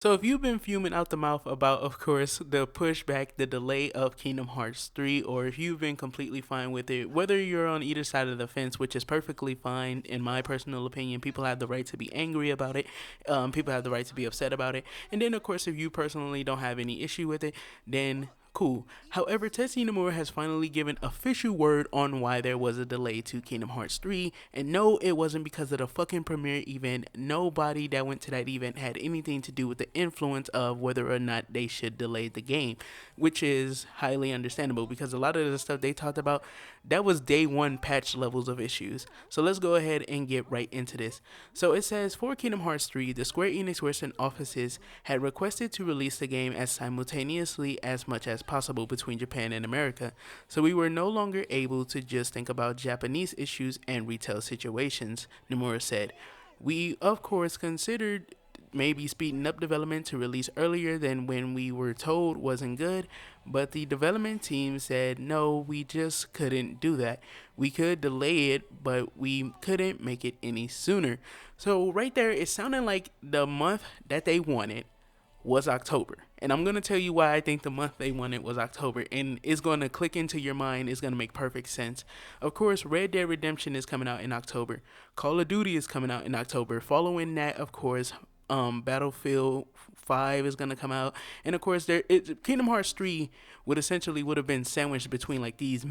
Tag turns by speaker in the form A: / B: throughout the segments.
A: So if you've been fuming out the mouth about, of course, the pushback, the delay of Kingdom Hearts 3, or if you've been completely fine with it, whether you're on either side of the fence, which is perfectly fine, in my personal opinion, people have the right to be angry about it. People have the right to be upset about it. And then, of course, if you personally don't have any issue with it, then cool. However, Tetsuya Nomura has finally given official word on why there was a delay to Kingdom Hearts 3. And no, it wasn't because of the fucking premiere event. Nobody that went to that event had anything to do with the influence of whether or not they should delay the game, which is highly understandable because a lot of the stuff they talked about, that was day one patch levels of issues. So let's go ahead and get right into this. So it says for Kingdom Hearts 3, the Square Enix Western offices had requested to release the game as simultaneously as much as possible between Japan and America. So we were no longer able to just think about Japanese issues and retail situations, Nomura said. We, of course, considered maybe speeding up development to release earlier than when we were told wasn't good, but the development team said no, we just couldn't do that. We could delay it, but we couldn't make it any sooner. So, right there, it sounded like the month that they wanted was October. And I'm going to tell you why I think the month they wanted was October. And it's going to click into your mind. It's going to make perfect sense. Of course, Red Dead Redemption is coming out in October. Call of Duty is coming out in October. Following that, of course, Battlefield 5 is gonna come out, and of course, Kingdom Hearts 3 would have been sandwiched between like these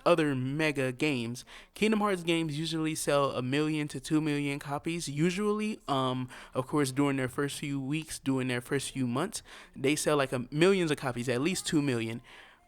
A: other mega games. Kingdom Hearts games usually sell 1 million to 2 million copies. Usually, of course, during their first few weeks, during their first few months, they sell like millions of copies, at least 2 million.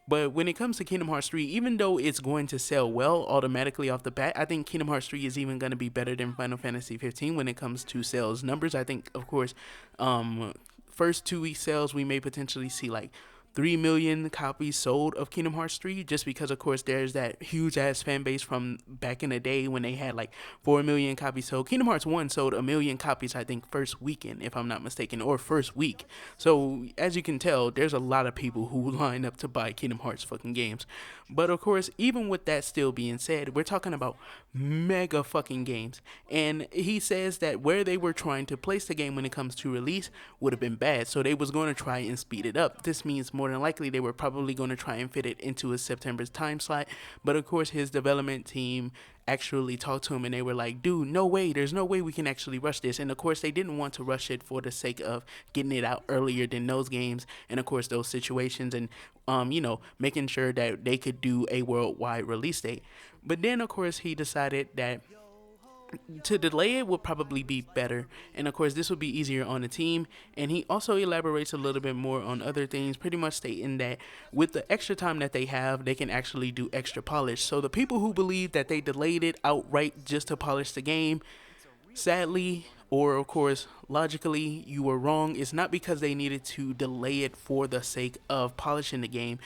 A: But when it comes to Kingdom Hearts 3, even though it's going to sell well automatically off the bat, I think Kingdom Hearts 3 is even going to be better than Final Fantasy 15 when it comes to sales numbers. I think, of course, um, first 2 week sales, we may potentially see like 3 million copies sold of Kingdom Hearts 3 just because, of course, there's that huge ass fan base from back in the day when they had like 4 million copies sold. Kingdom Hearts 1 sold 1 million copies, I think, first weekend, if I'm not mistaken, or first week. So, as you can tell, there's a lot of people who line up to buy Kingdom Hearts fucking games. But, of course, even with that still being said, we're talking about mega fucking games. And he says that where they were trying to place the game when it comes to release would have been bad. So they was going to try and speed it up. This means more than likely they were probably going to try and fit it into a September's time slot. But of course his development team actually talked to him and they were like, dude, no way, there's no way we can actually rush this. And of course they didn't want to rush it for the sake of getting it out earlier than those games and of course those situations and making sure that they could do a worldwide release date. But then of course he decided that to delay it would probably be better. And of course, this would be easier on the team. And he also elaborates a little bit more on other things, pretty much stating that with the extra time that they have, they can actually do extra polish. So the people who believe that they delayed it outright just to polish the game, sadly, or of course, logically, you were wrong. It's not because they needed to delay it for the sake of polishing the game,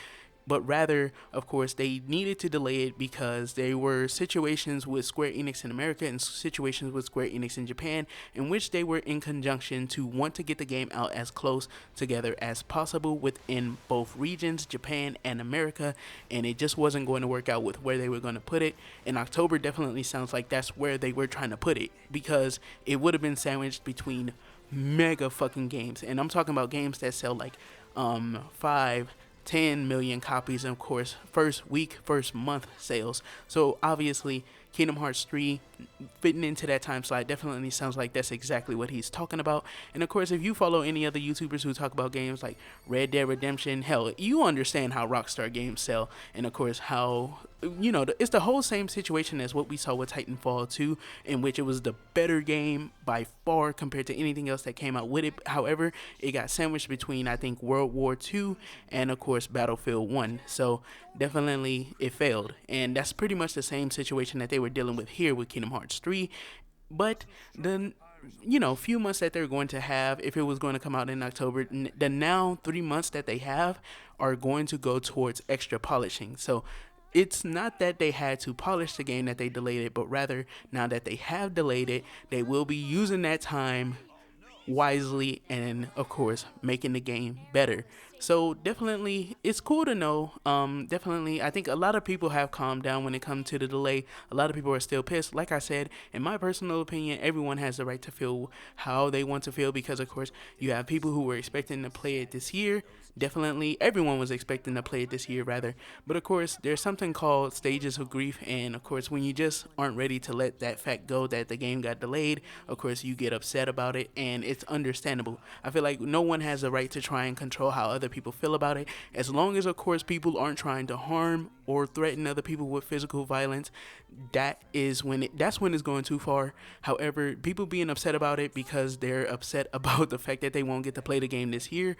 A: but rather, of course, they needed to delay it because there were situations with Square Enix in America and situations with Square Enix in Japan in which they were in conjunction to want to get the game out as close together as possible within both regions, Japan and America, and it just wasn't going to work out with where they were going to put it. And October definitely sounds like that's where they were trying to put it because it would have been sandwiched between mega fucking games. And I'm talking about games that sell like 5 10 million copies, and of course, first week, first month sales. So obviously, Kingdom Hearts 3 fitting into that time slot definitely sounds like that's exactly what he's talking about. And of course, if you follow any other YouTubers who talk about games like Red Dead Redemption, hell, you understand how Rockstar games sell, and of course, how it's the whole same situation as what we saw with Titanfall 2, in which it was the better game by far compared to anything else that came out with it. However, it got sandwiched between, I think, World War II and, of course, Battlefield 1. So definitely it failed. And that's pretty much the same situation that they were dealing with here with Kingdom Hearts 3. But then, few months that they're going to have, if it was going to come out in October, the now 3 months that they have are going to go towards extra polishing. So it's not that they had to polish the game that they delayed it, but rather now that they have delayed it, they will be using that time wisely and of course making the game better. So definitely, it's cool to know. Definitely, I think a lot of people have calmed down when it comes to the delay. A lot of people are still pissed. Like I said, in my personal opinion, everyone has the right to feel how they want to feel because, of course, you have people who were expecting to play it this year. Definitely, everyone was expecting to play it this year, rather. But of course, there's something called stages of grief, and of course, when you just aren't ready to let that fact go that the game got delayed, of course, you get upset about it, and it's understandable. I feel like no one has the right to try and control how other people feel about it, as long as, of course, people aren't trying to harm or threaten other people with physical violence. That's when it's going too far. However, people being upset about it because they're upset about the fact that they won't get to play the game this year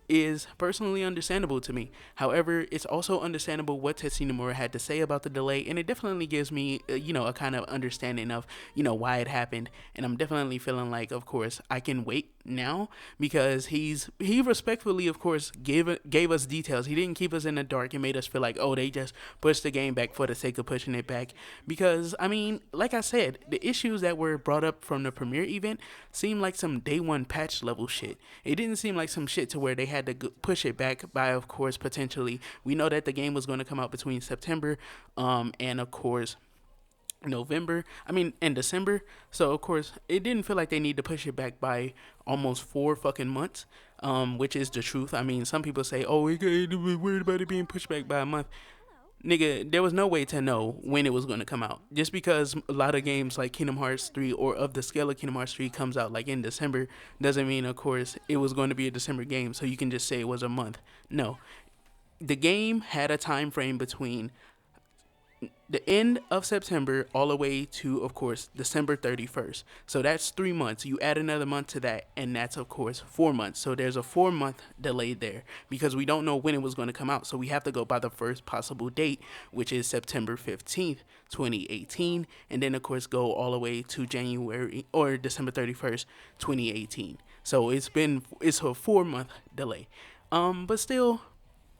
A: is personally understandable to me. However, it's also understandable what Tetsuya Nomura had to say about the delay, and it definitely gives me, a kind of understanding of, why it happened. And I'm definitely feeling like, of course, I can wait now because he respectfully, of course, gave us details. He didn't keep us in the dark and made us feel like, oh, they just pushed the game back for the sake of pushing it back. Because I mean, like I said, the issues that were brought up from the premiere event seemed like some day one patch level shit. It didn't seem like some shit to where they had to push it back by, of course, potentially. We know that the game was going to come out between September, and of course and December. So of course, it didn't feel like they need to push it back by almost 4 fucking months, which is the truth. I mean, some people say, "Oh, we're worried about it being pushed back by a month." Nigga, there was no way to know when it was going to come out. Just because a lot of games like Kingdom Hearts 3 or of the scale of Kingdom Hearts 3 comes out like in December doesn't mean, of course, it was going to be a December game. So you can just say it was a month. No, the game had a time frame between the end of September all the way to, of course, December 31st. So that's 3 months. You add another month to that, and that's, of course, 4 months. So there's a 4 month delay there because we don't know when it was going to come out. So we have to go by the first possible date, which is September 15th, 2018. And then, of course, go all the way to January or December 31st, 2018. So it's a 4 month delay. But still,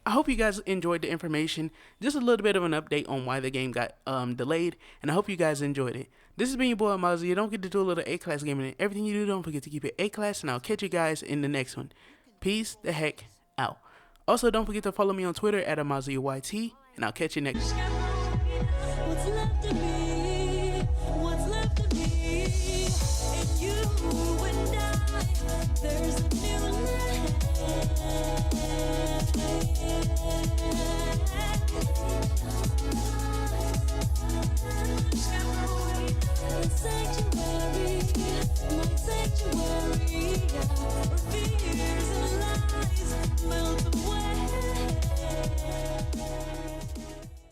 A: I hope you guys enjoyed the information. Just a little bit of an update on why the game got delayed, and I hope you guys enjoyed it. This has been your boy Amaziah. Don't forget to do a little A-class gaming, and everything you do, don't forget to keep it A-class, and I'll catch you guys in the next one. Peace the heck out. Also, don't forget to follow me on Twitter at AmaziahYT, and I'll catch you next time. What's left of me? What's left of me? And you and I, there's a new life.